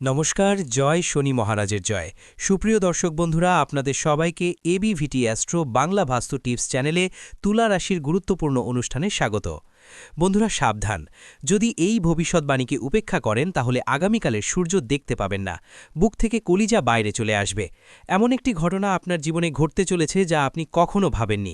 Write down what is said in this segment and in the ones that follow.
নমস্কার, জয় শনি মহারাজের জয়। সুপ্রিয় দর্শক বন্ধুরা, আপনাদের সবাইকে এবিভিটি অ্যাস্ট্রো বাংলা বাস্তু টিপস চ্যানেলে তুলা রাশির গুরুত্বপূর্ণ অনুষ্ঠানে স্বাগত। বন্ধুরা সাবধান, যদি এই ভবিষ্যৎবাণীকে উপেক্ষা করেন তাহলে আগামীকালের সূর্য দেখতে পাবেন না, বুক থেকে কলিজা বাইরে চলে আসবে। এমন একটি ঘটনা আপনার জীবনে ঘটতে চলেছে যা আপনি কখনো ভাবেননি।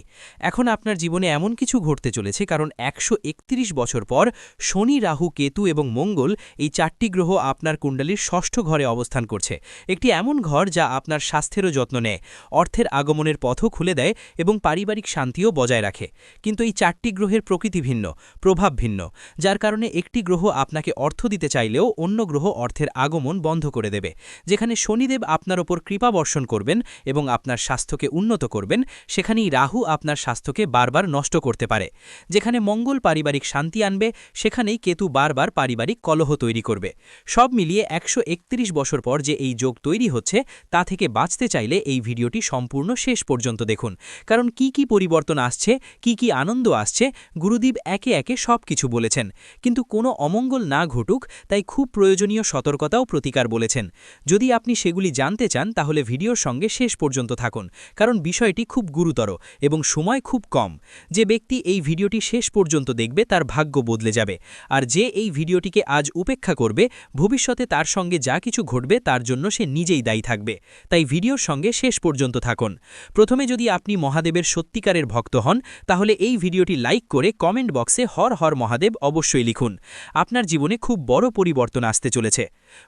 এখন আপনার জীবনে এমন কিছু ঘটতে চলেছে কারণ ১৩১ বছর পর শনি, রাহু, কেতু এবং মঙ্গল এই চারটি গ্রহ আপনার কুণ্ডলীর ষষ্ঠ ঘরে অবস্থান করছে। একটি এমন ঘর যা আপনার স্বাস্থ্যেরও যত্ন নেয়, অর্থের আগমনের পথও খুলে দেয় এবং পারিবারিক শান্তিও বজায় রাখে। কিন্তু এই চারটি গ্রহের প্রকৃতি ভিন্ন, প্রভাব ভিন্ন, যার কারণে একটি গ্রহ আপনাকে অর্থ দিতে চাইলেও অন্য গ্রহ অর্থের আগমন বন্ধ করে দেবে। যেখানে শনিদেব আপনার ওপর কৃপা বর্ষণ করবেন এবং আপনার স্বাস্থ্যকে উন্নত করবেন, সেখানেই রাহু আপনার স্বাস্থ্যকে বারবার নষ্ট করতে পারে। যেখানে মঙ্গল পারিবারিক শান্তি আনবে, সেখানেই কেতু বারবার পারিবারিক কলহ তৈরি করবে। সব মিলিয়ে ১৩১ বছর পর যে এই যোগ তৈরি হচ্ছে, তা থেকে বাঁচতে চাইলে এই ভিডিওটি সম্পূর্ণ শেষ পর্যন্ত দেখুন। কারণ কি পরিবর্তন আসছে, কি আনন্দ আসছে, গুরুদেব একে একে সব কিছু বলেছেন। কিন্তু কোনো অমঙ্গল না ঘটুক তাই খুব প্রয়োজনীয় সতর্কতাও প্রতিকার বলেছেন। যদি আপনি সেগুলি জানতে চান তাহলে ভিডিওর সঙ্গে শেষ পর্যন্ত থাকুন, কারণ বিষয়টি খুব গুরুতর এবং সময় খুব কম। যে ব্যক্তি এই ভিডিওটি শেষ পর্যন্ত দেখবে তার ভাগ্য বদলে যাবে, আর যে এই ভিডিওটিকে আজ উপেক্ষা করবে, ভবিষ্যতে তার সঙ্গে যা কিছু ঘটবে তার জন্য সে নিজেই দায়ী থাকবে। তাই ভিডিওর সঙ্গে শেষ পর্যন্ত থাকুন। প্রথমে যদি আপনি মহাদেবের সত্যিকারের ভক্ত হন তাহলে এই ভিডিওটি লাইক করে কমেন্ট বক্সে হর হর মহাদেব অবশ্যই লিখুন। আপনার জীবনে খুব বড় পরিবর্তন আসতে চলেছে।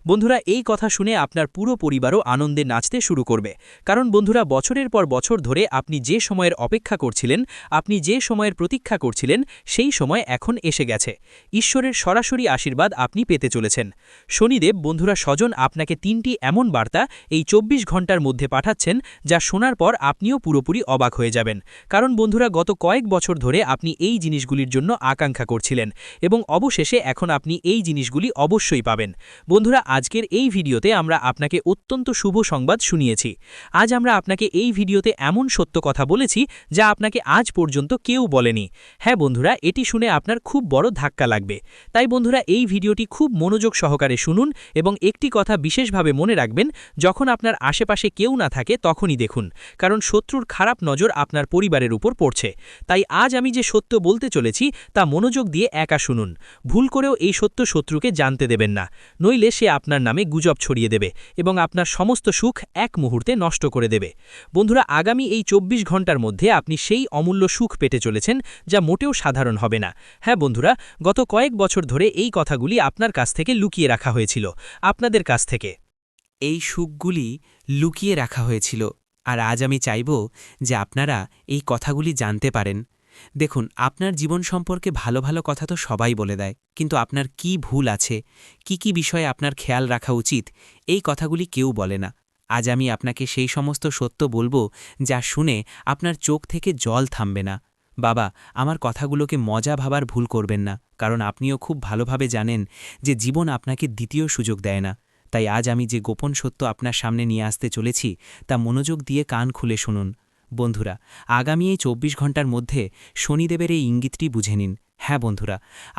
বন্ধুরা, এই কথা শুনে আপনার পুরো পরিবারও আনন্দে নাচতে শুরু করবে। কারণ বন্ধুরা, বছরের পর বছর ধরে আপনি যে সময়ের অপেক্ষা করছিলেন, আপনি যে সময়ের প্রতীক্ষা করছিলেন, সেই সময় এখন এসে গেছে। ঈশ্বরের সরাসরি আশীর্বাদ আপনি পেতে চলেছেন। শনিদেব বন্ধুরা স্বজন আপনাকে ৩টি এমন বার্তা এই ২৪ ঘন্টার মধ্যে পাঠাচ্ছেন যা শোনার পর আপনিও পুরোপুরি অবাক হয়ে যাবেন। কারণ বন্ধুরা, গত কয়েক বছর ধরে আপনি এই জিনিসগুলির জন্য আকাঙ্ক্ষা করছিলেন এবং অবশেষে এখন আপনি এই জিনিসগুলি অবশ্যই পাবেন। বন্ধুরা, আজকের এই ভিডিওতে আমরা আপনাকে অত্যন্ত শুভ সংবাদ শুনিয়েছি। আজ আমরা আপনাকে এই ভিডিওতে এমন সত্য কথা বলেছি যা আপনাকে আজ পর্যন্ত কেউ বলেনি। হ্যাঁ বন্ধুরা, এটি শুনে আপনার খুব বড় ধাক্কা লাগবে। তাই বন্ধুরা, এই ভিডিওটি খুব মনোযোগ সহকারে শুনুন এবং একটি কথা বিশেষভাবে মনে রাখবেন, যখন আপনার আশেপাশে কেউ না থাকে তখনই দেখুন, কারণ শত্রুর খারাপ নজর আপনার পরিবারের উপর পড়ছে। তাই আজ আমি যে সত্য বলতে চলেছি তা মনোযোগ দিয়ে একা শুনুন। ভুল করেও এই সত্য শত্রুকে জানতে দেবেন না, নইলে সে আপনার নামে গুজব ছড়িয়ে দেবে এবং আপনার সমস্ত সুখ এক মুহূর্তে নষ্ট করে দেবে। বন্ধুরা, আগামী এই ২৪ ঘন্টার মধ্যে আপনি সেই অমূল্য সুখ পেতে চলেছেন যা মোটেও সাধারণ হবে না। হ্যাঁ বন্ধুরা, গত কয়েক বছর ধরে এই কথাগুলি আপনার কাছ থেকে লুকিয়ে রাখা হয়েছিল, আপনাদের কাছ থেকে এই সুখগুলি লুকিয়ে রাখা হয়েছিল। আর আজ আমি চাইব যে আপনারা এই কথাগুলি জানতে পারেন। দেখুন, আপনার জীবন সম্পর্কে ভালো ভালো কথা তো সবাই বলে দেয়, কিন্তু আপনার কি ভুল আছে, কি বিষয়ে আপনার খেয়াল রাখা উচিত, এই কথাগুলি কেউ বলে না। আজ আমি আপনাকে সেই সমস্ত সত্য বলবো যা শুনে আপনার চোখ থেকে জল থামবে না। বাবা, আমার কথাগুলোকে মজা ভাবার ভুল করবেন না, কারণ আপনিও খুব ভালোভাবে জানেন যে জীবন আপনাকে দ্বিতীয় সুযোগ দেয় না। তাই আজ আমি যে গোপন সত্য আপনার সামনে নিয়ে আসতে চলেছি তা মনোযোগ দিয়ে কান খুলে শুনুন। বন্ধুরা, আগামী এই ২৪ ঘন্টার মধ্যে শনিদেবের এই ইঙ্গিতটি বুঝে নিন। হ্যাঁ বন্ধুরা,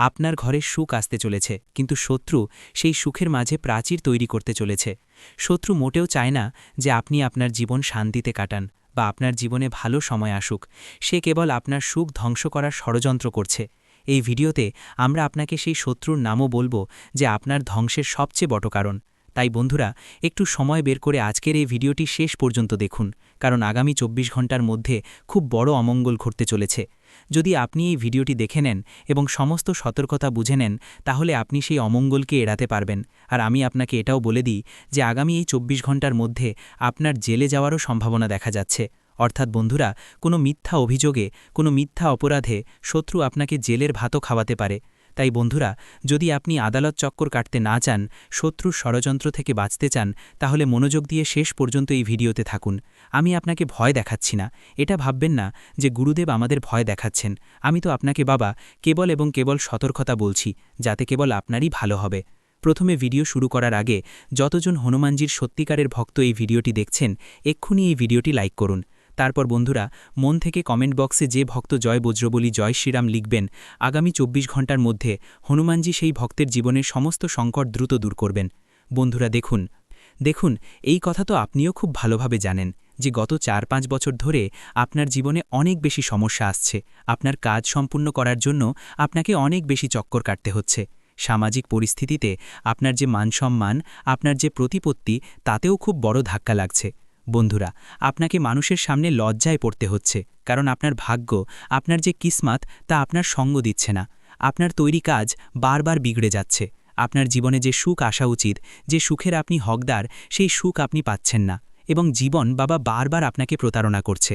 আপনার ঘরে সুখ আসতে চলেছে, কিন্তু শত্রু সেই সুখের মাঝে প্রাচীর তৈরি করতে চলেছে। শত্রু মোটেও চায় না যে আপনি আপনার জীবন শান্তিতে কাটান বা আপনার জীবনে ভালো সময় আসুক। সে কেবল আপনার সুখ ধ্বংস করার ষড়যন্ত্র করছে। এই ভিডিওতে আমরা আপনাকে সেই শত্রুর নামও বলবো যে আপনার ধ্বংসের সবচেয়ে বড় কারণ। তাই বন্ধুরা, একটু সময় বের করে আজকের এই ভিডিওটি শেষ পর্যন্ত দেখুন, কারণ আগামী ২৪ ঘন্টার মধ্যে খুব বড় অমঙ্গল ঘটতে চলেছে। যদি আপনি এই ভিডিওটি দেখে নেন এবং সমস্ত সতর্কতা বুঝে নেন, তাহলে আপনি সেই অমঙ্গলকে এড়াতে পারবেন। আর আমি আপনাকে এটাও বলে দিই যে আগামী এই ২৪ ঘন্টার মধ্যে আপনার জেলে যাওয়ারও সম্ভাবনা দেখা যাচ্ছে। অর্থাৎ বন্ধুরা, কোনো মিথ্যা অভিযোগে, কোনো মিথ্যা অপরাধে শত্রু আপনাকে জেলের ভাতও খাওয়াতে পারে। তাই বন্ধুরা, যদি আপনি আদালত চক্কর কাটতে না চান, শত্রুর ষড়যন্ত্র থেকে বাঁচতে চান, তাহলে মনোযোগ দিয়ে শেষ পর্যন্ত এই ভিডিওতে থাকুন। আমি আপনাকে ভয় দেখাচ্ছি না, এটা ভাববেন না যে গুরুদেব আমাদের ভয় দেখাচ্ছেন। আমি তো আপনাকে বাবা কেবল এবং কেবল সতর্কতা বলছি, যাতে কেবল আপনারই ভালো হবে। প্রথমে ভিডিও শুরু করার আগে যতজন হনুমানজির সত্যিকারের ভক্ত এই ভিডিওটি দেখছেন, এক্ষুনি এই ভিডিওটি লাইক করুন। তারপর বন্ধুরা, মন থেকে কমেন্ট বক্সে যে ভক্ত জয় বজ্রবলী জয় শ্রীরাম লিখবেন, আগামী ২৪ ঘন্টার মধ্যে হনুমানজি সেই ভক্তের জীবনের সমস্ত সংকট দ্রুত দূর করবেন। বন্ধুরা দেখুন এই কথা তো আপনিও খুব ভালোভাবে জানেন যে গত ৪-৫ বছর ধরে আপনার জীবনে অনেক বেশি সমস্যা আসছে। আপনার কাজ সম্পূর্ণ করার জন্য আপনাকে অনেক বেশি চক্কর কাটতে হচ্ছে। সামাজিক পরিস্থিতিতে আপনার যে মানসম্মান, আপনার যে প্রতিপত্তি, তাতেও খুব বড় ধাক্কা লাগছে। বন্ধুরা, আপনাকে মানুষের সামনে লজ্জায় পড়তে হচ্ছে, কারণ আপনার ভাগ্য, আপনার যে কিসমত, তা আপনার সঙ্গ দিচ্ছে না। আপনার তৈরি কাজ বারবার বিগড়ে যাচ্ছে। আপনার জীবনে যে সুখ আসা উচিত, যে সুখের আপনি হকদার, সেই সুখ আপনি পাচ্ছেন না, এবং জীবন বারবার আপনাকে প্রতারণা করছে।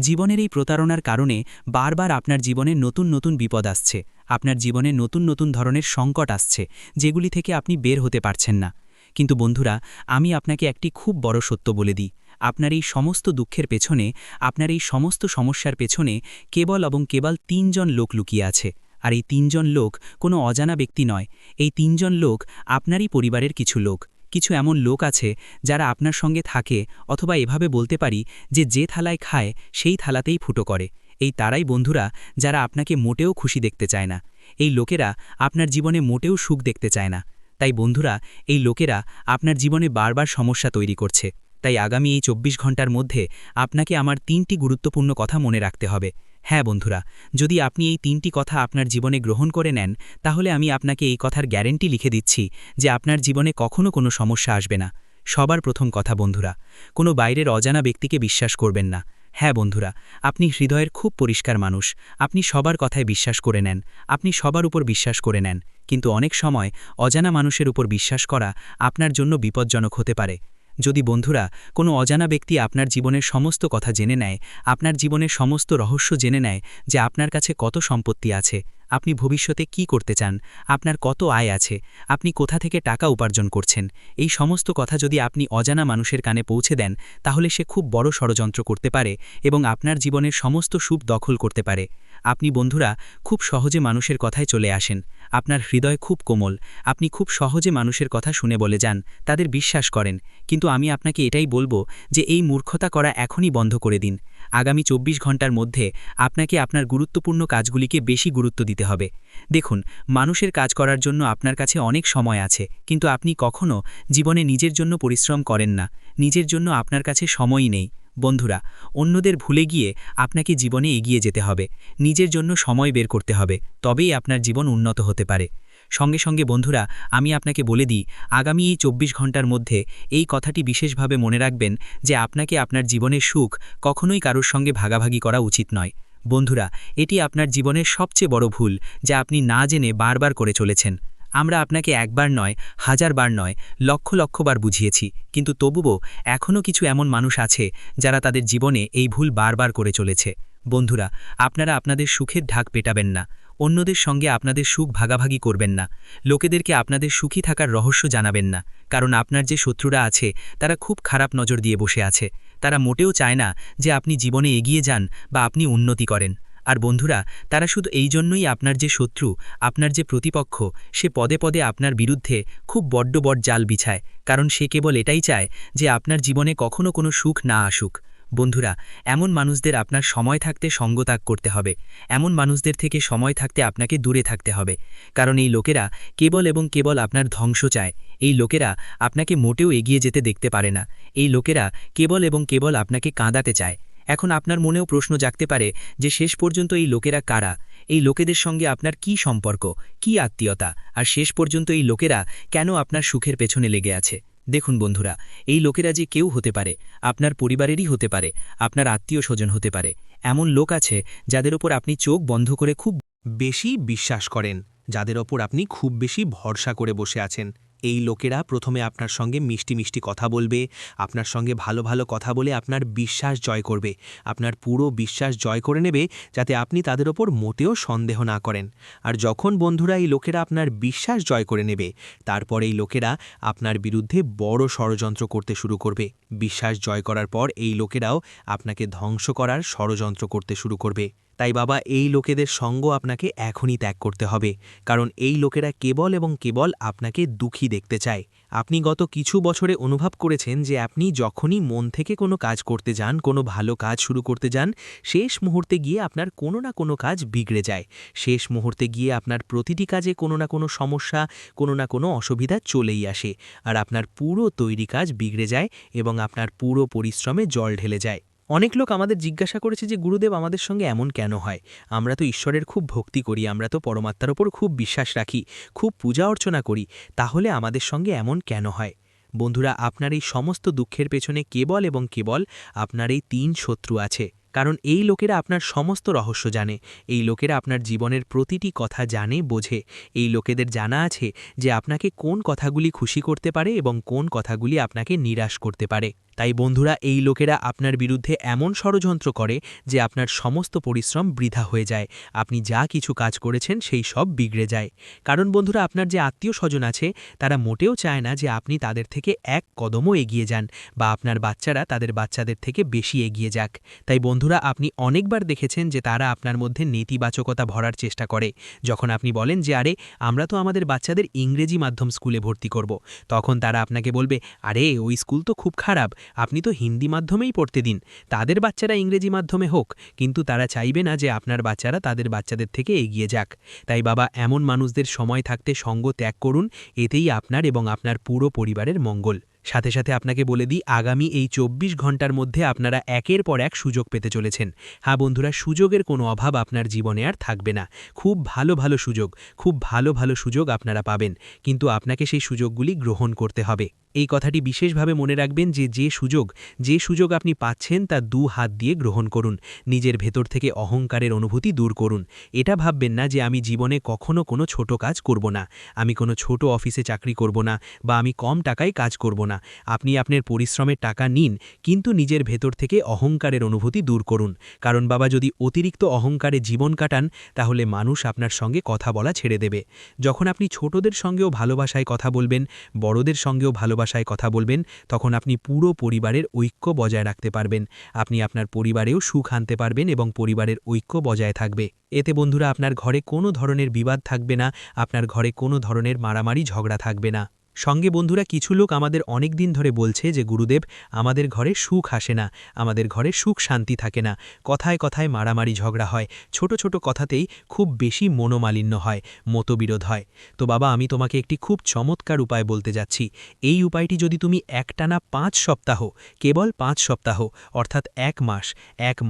জীবনের এই প্রতারণার কারণে বারবার আপনার জীবনে নতুন নতুন বিপদ আসছে, আপনার জীবনে নতুন নতুন ধরনের সংকট আসছে, যেগুলি থেকে আপনি বের হতে পারছেন না। কিন্তু বন্ধুরা, আমি আপনাকে একটি খুব বড় সত্য বলে দিই, আপনার এই সমস্ত দুঃখের পেছনে, আপনার এই সমস্ত সমস্যার পেছনে কেবল এবং কেবল ৩ জন লোক লুকিয়ে আছে। আর এই ৩ জন লোক কোনো অজানা ব্যক্তি নয়। এই ৩ জন লোক আপনারই পরিবারের কিছু লোক। কিছু এমন লোক আছে যারা আপনার সঙ্গে থাকে, অথবা এভাবে বলতে পারি যে থালায় খায় সেই থালাতেই ফুটো করে। এই তারাই বন্ধুরা, যারা আপনাকে মোটেও খুশি দেখতে চায় না। এই লোকেরা আপনার জীবনে মোটেও সুখ দেখতে চায় না। তাই বন্ধুরা, এই লোকেরা আপনার জীবনে বারবার সমস্যা তৈরি করছে। তাই আগামী এই ২৪ ঘন্টার মধ্যে আপনাকে আমার ৩টি গুরুত্বপূর্ণ কথা মনে রাখতে হবে। হ্যাঁ বন্ধুরা, যদি আপনি এই ৩টি কথা আপনার জীবনে গ্রহণ করে নেন, তাহলে আমি আপনাকে এই কথার গ্যারেন্টি লিখে দিচ্ছি যে আপনার জীবনে কখনো কোনো সমস্যা আসবে না। সবার প্রথম কথা বন্ধুরা, কোনো বাইরের অজানা ব্যক্তিকে বিশ্বাস করবেন না। হ্যাঁ বন্ধুরা, আপনি হৃদয়ের খুব পরিষ্কার মানুষ, আপনি সবার কথায় বিশ্বাস করে নেন, আপনি সবার উপর বিশ্বাস করে নেন, কিন্তু অনেক সময় অজানা মানুষের উপর বিশ্বাস করা আপনার জন্য বিপজ্জনক হতে পারে। যদি বন্ধুরা, কোনো অজানা ব্যক্তি আপনার জীবনের সমস্ত কথা জেনে নেয়, আপনার জীবনের সমস্ত রহস্য জেনে নেয়, যে আপনার কাছে কত সম্পত্তি আছে, আপনি ভবিষ্যতে কি করতে চান, আপনার কত আয় আছে, আপনি কোথা থেকে টাকা উপার্জন করছেন, এই সমস্ত কথা যদি আপনি অজানা মানুষের কানে পৌঁছে দেন, তাহলে সে খুব বড় ষড়যন্ত্র করতে পারে এবং আপনার জীবনের সমস্ত সুখ দখল করতে পারে। আপনি বন্ধুরা খুব সহজে মানুষের কথায় চলে আসেন, আপনার হৃদয় খুব কোমল, আপনি খুব সহজে মানুষের কথা শুনে বলে যান, তাদের বিশ্বাস করেন। কিন্তু আমি আপনাকে এটাই বলবো যে এই মূর্খতা করা এখনই বন্ধ করে দিন। আগামী ২৪ ঘন্টার মধ্যে আপনাকে আপনার গুরুত্বপূর্ণ কাজগুলিকে বেশি গুরুত্ব দিতে হবে। দেখুন, মানুষের কাজ করার জন্য আপনার কাছে অনেক সময় আছে, কিন্তু আপনি কখনো জীবনে নিজের জন্য পরিশ্রম করেন না, নিজের জন্য আপনার কাছে সময়ই নেই। বন্ধুরা, অন্যদের ভুলে গিয়ে আপনাকে জীবনে এগিয়ে যেতে হবে, নিজের জন্য সময় বের করতে হবে, তবেই আপনার জীবন উন্নত হতে পারে। সঙ্গে সঙ্গে বন্ধুরা, আমি আপনাকে বলে দিই, আগামী এই ২৪ ঘন্টার মধ্যে এই কথাটি বিশেষভাবে মনে রাখবেন যে আপনাকে আপনার জীবনের সুখ কখনোই কারোর সঙ্গে ভাগাভাগি করা উচিত নয়। বন্ধুরা, এটি আপনার জীবনের সবচেয়ে বড় ভুল, যা আপনি না জেনে বারবার করে চলেছেন। আমরা আপনাকে একবার নয়, হাজারবার নয়, লক্ষ লক্ষ বার বুঝিয়েছি, কিন্তু তবুও এখনও কিছু এমন মানুষ আছে যারা তাদের জীবনে এই ভুল বারবার করে চলেছে। বন্ধুরা, আপনারা আপনাদের সুখের ঢাক পেটাবেন না, অন্যদের সঙ্গে আপনাদের সুখ ভাগাভাগি করবেন না, লোকেদেরকে আপনাদের সুখী থাকার রহস্য জানাবেন না, কারণ আপনার যে শত্রুরা আছে তারা খুব খারাপ নজর দিয়ে বসে আছে। তারা মোটেও চায় না যে আপনি জীবনে এগিয়ে যান বা আপনি উন্নতি করেন। আর বন্ধুরা, তারা শুধু এই জন্যই আপনার যে শত্রু, আপনার যে প্রতিপক্ষ, সে পদে পদে আপনার বিরুদ্ধে খুব বড্ড জাল বিছায়, কারণ সে কেবল এটাই চায় যে আপনার জীবনে কখনো কোনো সুখ না আসুক। বন্ধুরা, এমন মানুষদের আপনার সময় থাকতে সঙ্গত্যাগ করতে হবে, এমন মানুষদের থেকে সময় থাকতে আপনাকে দূরে থাকতে হবে, কারণ এই লোকেরা কেবল এবং কেবল আপনার ধ্বংস চায়। এই লোকেরা আপনাকে মোটেও এগিয়ে যেতে দেখতে পারে না। এই লোকেরা কেবল এবং কেবল আপনাকে কাঁদাতে চায়। এখন আপনার মনেও প্রশ্ন জাগতে পারে যে শেষ পর্যন্ত এই লোকেরা কারা, এই লোকেদের সঙ্গে আপনার কি সম্পর্ক, কি আত্মীয়তা, আর শেষ পর্যন্ত এই লোকেরা কেন আপনার সুখের পেছনে লেগে আছে। দেখুন বন্ধুরা, এই লোকেরা যে কেউ হতে পারে, আপনার পরিবারেরই হতে পারে, আপনার আত্মীয় স্বজন হতে পারে। এমন লোক আছে যাদের ওপর আপনি চোখ বন্ধ করে খুব বেশি বিশ্বাস করেন, যাদের ওপর আপনি খুব বেশি ভরসা করে বসে আছেন। এই লোকেরা প্রথমে আপনার সঙ্গে মিষ্টি মিষ্টি কথা বলবে, আপনার সঙ্গে ভালো ভালো কথা বলে আপনার বিশ্বাস জয় করবে, আপনার পুরো বিশ্বাস জয় করে নেবে, যাতে আপনি তাদের ওপর মোটেও সন্দেহ না করেন। আর যখন বন্ধুরা এই লোকেরা আপনার বিশ্বাস জয় করে নেবে, তারপর এই লোকেরা আপনার বিরুদ্ধে বড় ষড়যন্ত্র করতে শুরু করবে। বিশ্বাস জয় করার পর এই লোকেরাও আপনাকে ধ্বংস করার ষড়যন্ত্র করতে শুরু করবে। তাই বাবা, এই লোকেদের সঙ্গ আপনাকে এখনই ত্যাগ করতে হবে, কারণ এই লোকেরা কেবল এবং কেবল আপনাকে দুঃখী দেখতে চায়, আপনি গত কিছু বছরে অনুভব করেছেন যে আপনি যখনই মন থেকে কোনো কাজ করতে যান, কোনো ভালো কাজ শুরু করতে যান, শেষ মুহূর্তে গিয়ে আপনার কোনো না কোনো কাজ বিগড়ে যায়। শেষ মুহূর্তে গিয়ে আপনার প্রতিটি কাজে কোনো না কোনো সমস্যা, কোনো না কোনো অসুবিধা চলেই আসে, আর আপনার পুরো তৈরি কাজ বিগড়ে যায় এবং আপনার পুরো পরিশ্রমে জল ঢেলে যায়। অনেক লোক আমাদের জিজ্ঞাসা করেছে যে গুরুদেব, আমাদের সঙ্গে এমন কেন হয়? আমরা তো ঈশ্বরের খুব ভক্তি করি, আমরা তো পরমাত্মার ওপর খুব বিশ্বাস রাখি, খুব পূজা অর্চনা করি, তাহলে আমাদের সঙ্গে এমন কেন হয়? বন্ধুরা, আপনার এই সমস্ত দুঃখের পেছনে কেবল এবং কেবল আপনার এই 3 শত্রু আছে। কারণ এই লোকেরা আপনার সমস্ত রহস্য জানে, এই লোকেরা আপনার জীবনের প্রতিটি কথা জানে, বোঝে। এই লোকেদের জানা আছে যে আপনাকে কোন কথাগুলি খুশি করতে পারে এবং কোন কথাগুলি আপনাকে নিরাশ করতে পারে। তাই বন্ধুরা, এই লোকেরা আপনার বিরুদ্ধে এমন ষড়যন্ত্র করে যে আপনার সমস্ত পরিশ্রম বৃথা হয়ে যায়, আপনি যা কিছু কাজ করেছেন সেই সব বিগড়ে যায়। কারণ বন্ধুরা, আপনার যে আত্মীয় স্বজন আছে তারা মোটেও চায় না যে আপনি তাদের থেকে এক কদমও এগিয়ে যান, বা আপনার বাচ্চারা তাদের বাচ্চাদের থেকে বেশি এগিয়ে যাক। তাই বন্ধুরা, আপনি অনেকবার দেখেছেন যে তারা আপনার মধ্যে নেতিবাচকতা ভরার চেষ্টা করে। যখন আপনি বলেন যে আরে, আমরা তো আমাদের বাচ্চাদের ইংরেজি মাধ্যম স্কুলে ভর্তি করব, তখন তারা আপনাকে বলবে, আরে ওই স্কুল তো খুব খারাপ, আপনি তো হিন্দি মাধ্যমেই পড়তে দিন, তাদের বাচ্চারা ইংরেজি মাধ্যমে হোক। কিন্তু তারা চাইবে না যে আপনার বাচ্চারা তাদের বাচ্চাদের থেকে এগিয়ে যাক। তাই বাবা, এমন মানুষদের সময় থাকতে সঙ্গ ত্যাগ করুন, এতেই আপনার এবং আপনার পুরো পরিবারের মঙ্গল। সাথে সাথে আপনাকে বলে দিই, আগামী এই 24 ঘন্টার মধ্যে আপনারা একের পর এক সুযোগ পেতে চলেছেন। হ্যাঁ বন্ধুরা, সুযোগের কোনো অভাব আপনার জীবনে আর থাকবে না। খুব ভালো ভালো সুযোগ, খুব ভালো ভালো সুযোগ আপনারা পাবেন, কিন্তু আপনাকে সেই সুযোগগুলি গ্রহণ করতে হবে। এই কথাটি বিশেষভাবে মনে রাখবেন যে যে সুযোগ আপনি পাচ্ছেন তা 2 হাত দিয়ে গ্রহণ করুন। নিজের ভেতর থেকে অহংকারের অনুভূতি দূর করুন। এটা ভাববেন না যে আমি জীবনে কখনো কোনো ছোট কাজ করব না, আমি কোনো ছোট অফিসে চাকরি করব না, বা আমি কম টাকায় কাজ করব না। আপনি আপনার পরিশ্রমের টাকা নিন, কিন্তু নিজের ভেতর থেকে অহংকারের অনুভূতি দূর করুন। কারণ বাবা, যদি অতিরিক্ত অহংকারে জীবন কাটান, তাহলে মানুষ আপনার সঙ্গে কথা বলা ছেড়ে দেবে। যখন আপনি ছোটদের সঙ্গেও ভালোবাসায় কথা বলবেন, বড়দের সঙ্গেও ভালোবাসায় কথা বলবেন, তখন আপনি পুরো পরিবারের ঐক্য বজায় রাখতে পারবেন। আপনি আপনার পরিবারেও সুখ আনতে পারবেন এবং পরিবারের ঐক্য বজায় থাকবে। এতে বন্ধুরা, আপনার ঘরে কোনো ধরনের বিবাদ থাকবে না, আপনার ঘরে কোনো ধরনের মারামারি ঝগড়া থাকবে না। সঙ্গে বন্ধুরা, কিছু লোক আমাদের অনেক দিন ধরে বলছে যে গুরুদেব, আমাদের ঘরে সুখ আসে না, আমাদের ঘরে সুখ শান্তি থাকে না, কথায় কথায় মারামারি ঝগড়া হয়, ছোট ছোট কথাতেই খুব বেশি মনোমালিন্য হয়, মতবিরোধ হয়। তো বাবা, আমি তোমাকে একটি খুব চমৎকার উপায় বলতে যাচ্ছি। এই উপায়টি যদি তুমি একটানা 5 সপ্তাহ, কেবল 5 সপ্তাহ, অর্থাৎ 1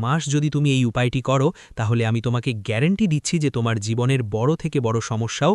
মাস যদি তুমি এই উপায়টি করো, তাহলে আমি তোমাকে গ্যারান্টি দিচ্ছি যে তোমার জীবনের বড় থেকে বড় সমস্যাও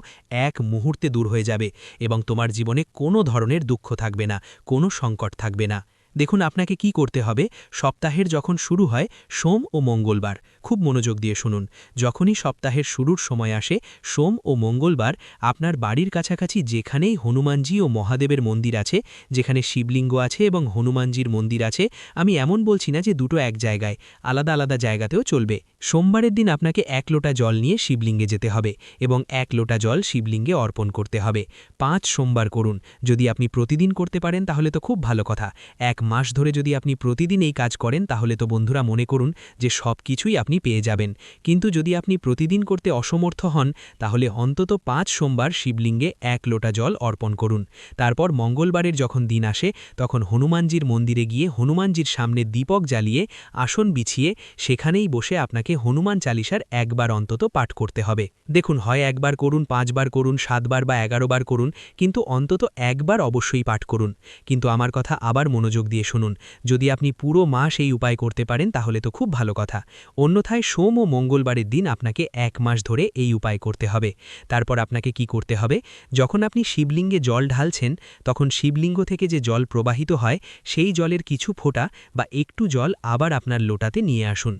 এক মুহূর্তে দূর হয়ে যাবে এবং তোমার জীবনে কোনো ধরনের দুঃখ থাকবে না, কোনো সংকট থাকবে না। দেখুন, আপনাকে কি করতে হবে, সপ্তাহের যখন শুরু হয় সোম ও মঙ্গলবার, খুব মনোযোগ দিয়ে শুনুন, যখনই সপ্তাহের শুরুর সময় আসে সোম ও মঙ্গলবার, আপনার বাড়ির কাছাকাছি যেখানেই হনুমানজি ও মহাদেবের মন্দির আছে, যেখানে শিবলিঙ্গ আছে এবং হনুমানজির মন্দির আছে, আমি এমন বলছি না যে দুটো এক জায়গায়, আলাদা আলাদা জায়গাতেও চলবে। সোমবারের দিন আপনাকে 1 লোটা জল নিয়ে শিবলিঙ্গে যেতে হবে এবং 1 লোটা জল শিবলিঙ্গে অর্পণ করতে হবে। 5 সোমবার করুন। যদি আপনি প্রতিদিন করতে পারেন তাহলে তো খুব ভালো কথা। 1 মাস ধরে যদি আপনি প্রতিদিন এই কাজ করেন, তাহলে তো বন্ধুরা মনে করুন যে সব কিছুই আপনি পেয়ে যাবেন। কিন্তু যদি আপনি প্রতিদিন করতে অসমর্থ হন, তাহলে অন্তত 5 সোমবার শিবলিঙ্গে 1 লোটা জল অর্পণ করুন। তারপর মঙ্গলবারের যখন দিন আসে, তখন হনুমানজির মন্দিরে গিয়ে হনুমানজির সামনে দীপক জ্বালিয়ে আসন বিছিয়ে সেখানেই বসে আপনাকে হনুমান চালিসার 1 বার অন্তত পাঠ করতে হবে। দেখুন, হয় 1 বার করুন, 5 বার করুন, 7 বার বা 11 বার করুন, কিন্তু অন্তত 1 বার অবশ্যই পাঠ করুন। কিন্তু আমার কথা আবার মনোযোগ দিয়ে শুনুন, যদি আপনি পুরো মাস এই উপায় করতে পারেন তাহলে তো খুব ভালো কথা। অন্যথায় সোম ও মঙ্গলবারের দিন আপনাকে 1 মাস ধরে এই উপায় করতে হবে। তারপর আপনাকে কি করতে হবে, যখন আপনি শিবলিঙ্গে জল ঢালছেন, তখন শিবলিঙ্গ থেকে যে জল প্রবাহিত হয়, সেই জলের কিছু ফোঁটা বা একটু জল আবার আপনার লোটাতে নিয়ে আসুন।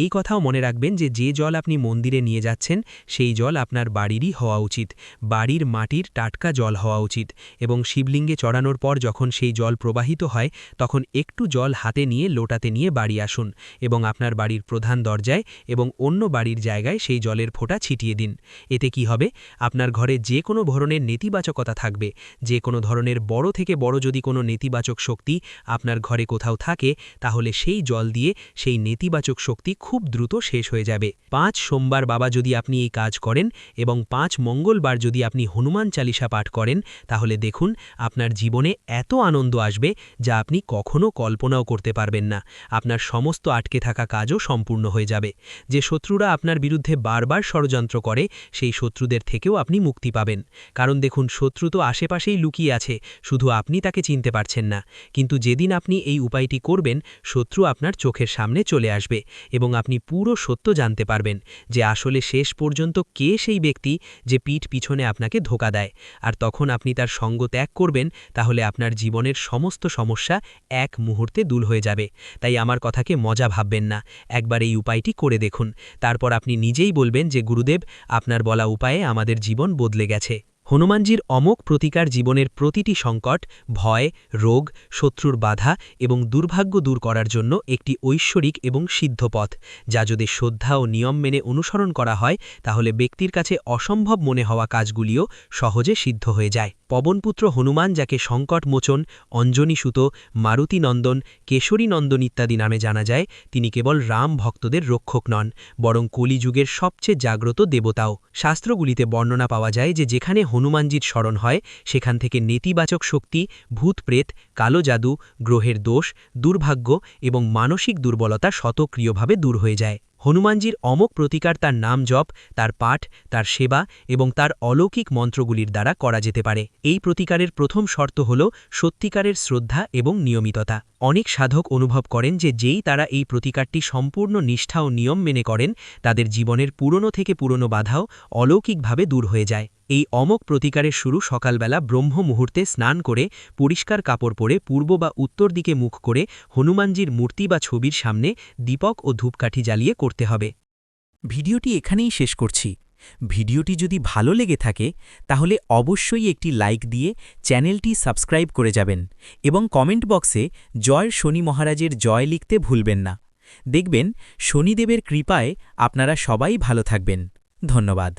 এই কথাও মনে রাখবেন যে যে জল আপনি মন্দিরে নিয়ে যাচ্ছেন, সেই জল আপনার বাড়িরই হওয়া উচিত, বাড়ির মাটির টাটকা জল হওয়া উচিত। এবং শিবলিঙ্গে চড়ানোর পর যখন সেই জল প্রবাহিত হয়, তখন একটু জল হাতে নিয়ে লোটাতে নিয়ে বাড়ি আসুন এবং আপনার বাড়ির প্রধান দরজায় এবং অন্য বাড়ির জায়গায় সেই জলের ফোঁটা ছিটিয়ে দিন। এতে কি হবে, আপনার ঘরে যে কোনো ধরনের নেতিবাচকতা থাকবে, যে কোনো ধরনের বড় থেকে বড় যদি কোনো নেতিবাচক শক্তি আপনার ঘরে কোথাও থাকে, তাহলে সেই জল দিয়ে সেই নেতিবাচক শক্তি খুব দ্রুত শেষ হয়ে যাবে। 5 সোমবার বাবা যদি আপনি এই কাজ করেন এবং 5 মঙ্গলবার যদি আপনি হনুমান চালিসা পাঠ করেন, তাহলে দেখুন আপনার জীবনে এত আনন্দ আসবে যা আপনি কখনো কল্পনাও করতে পারবেন না। আপনার সমস্ত আটকে থাকা কাজও সম্পূর্ণ হয়ে যাবে। যে শত্রুরা আপনার বিরুদ্ধে বারবার ষড়যন্ত্র করে, সেই শত্রুদের থেকেও আপনি মুক্তি পাবেন। কারণ দেখুন, শত্রু তো আশেপাশেই লুকিয়ে আছে, শুধু আপনি তাকে চিনতে পারছেন না। কিন্তু যেদিন আপনি এই উপায়টি করবেন, শত্রু আপনার চোখের সামনে চলে আসবে এবং আপনি পুরো সত্য জানতে পারবেন যে আসলে শেষ পর্যন্ত কে সেই ব্যক্তি যে পিঠ পিছনে আপনাকে ধোঁকা দেয়। আর তখন আপনি তার সঙ্গ ত্যাগ করবেন, তাহলে আপনার জীবনের সমস্ত সমস্যা এক মুহূর্তে দূর হয়ে যাবে। তাই আমার কথাকে মজা ভাববেন না, একবার এই উপায়টি করে দেখুন। তারপর আপনি নিজেই বলবেন যে গুরুদেব, আপনার বলা উপায়ে আমাদের জীবন বদলে গেছে। হনুমানজির অমোঘ প্রতিকার জীবনের প্রতিটি সংকট, ভয়, রোগ, শত্রুর বাধা এবং দুর্ভাগ্য দূর করার জন্য একটি ঐশ্বরিক এবং সিদ্ধ পথ, যা যদি শ্রদ্ধা ও নিয়ম মেনে অনুসরণ করা হয়, তাহলে ব্যক্তির কাছে অসম্ভব মনে হওয়া কাজগুলিও সহজে সিদ্ধ হয়ে যায়। পবনপুত্র হনুমান, যাকে সংকটমোচন, অঞ্জনীসুত, মারুতিনন্দন, কেশরীনন্দন ইত্যাদি নামে জানা যায়, তিনি কেবল রাম ভক্তদের রক্ষক নন, বরং কলিযুগের সবচেয়ে জাগ্রত দেবতাও। শাস্ত্রগুলিতে বর্ণনা পাওয়া যায় যে যেখানে হনুমানজির স্মরণ হয়, সেখান থেকে নেতিবাচক শক্তি, ভূতপ্রেত, কালো জাদু, গ্রহের দোষ, দুর্ভাগ্য এবং মানসিক দুর্বলতা স্বতঃক্রিয়ভাবে দূর হয়ে যায়। হনুমানজির অমোঘ প্রতিকার তার নাম জপ, তার পাঠ, তার সেবা এবং তার অলৌকিক মন্ত্রগুলির দ্বারা করা যেতে পারে। এই প্রতিকারের প্রথম শর্ত হল সত্যিকারের শ্রদ্ধা এবং নিয়মিততা। অনেক সাধক অনুভব করেন যে যেই তারা এই প্রতিকারটি সম্পূর্ণ নিষ্ঠা ও নিয়ম মেনে করেন, তাদের জীবনের পুরনো থেকে পুরনো বাধাও অলৌকিকভাবে দূর হয়ে যায়। এই অমোঘ প্রতিকারের শুরু সকালবেলা ব্রহ্ম মুহূর্তে স্নান করে পরিষ্কার কাপড় পরে পূর্ব বা উত্তর দিকে মুখ করে হনুমানজির মূর্তি বা ছবির সামনে দীপক ও ধূপকাঠি জ্বালিয়ে করতে হবে। ভিডিওটি এখানেই শেষ করছি। ভিডিওটি যদি ভালো লেগে থাকে তাহলে অবশ্যই একটি লাইক দিয়ে চ্যানেলটি সাবস্ক্রাইব করে যাবেন এবং কমেন্ট বক্সে জয় শনি মহারাজের জয় লিখতে ভুলবেন না। দেখবেন শনিদেবের কৃপায় আপনারা সবাই ভালো থাকবেন। ধন্যবাদ।